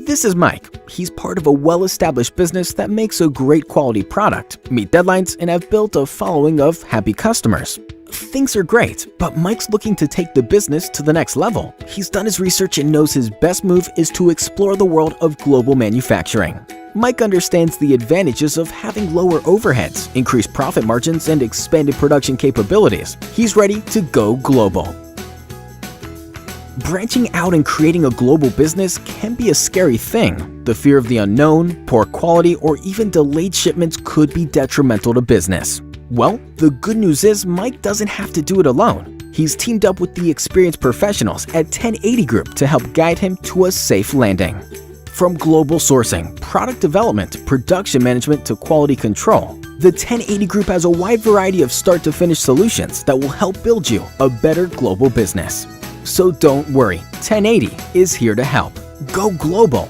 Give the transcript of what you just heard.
This is Mike. He's part of a well-established business that makes a great quality product, meet deadlines, and have built a following of happy customers. Things are great, but Mike's looking to take the business to the next level. He's done his research and knows his best move is to explore the world of global manufacturing. Mike understands the advantages of having lower overheads, increased profit margins, and expanded production capabilities. He's ready to go global. Branching out and creating a global business can be a scary thing. The fear of the unknown, poor quality, or even delayed shipments could be detrimental to business. Well, the good news is Mike doesn't have to do it alone. He's teamed up with the experienced professionals at 1080 Group to help guide him to a safe landing. From global sourcing, product development, production management to quality control, the 1080 Group has a wide variety of start-to-finish solutions that will help build you a better global business. So don't worry, 1080 is here to help. Go global.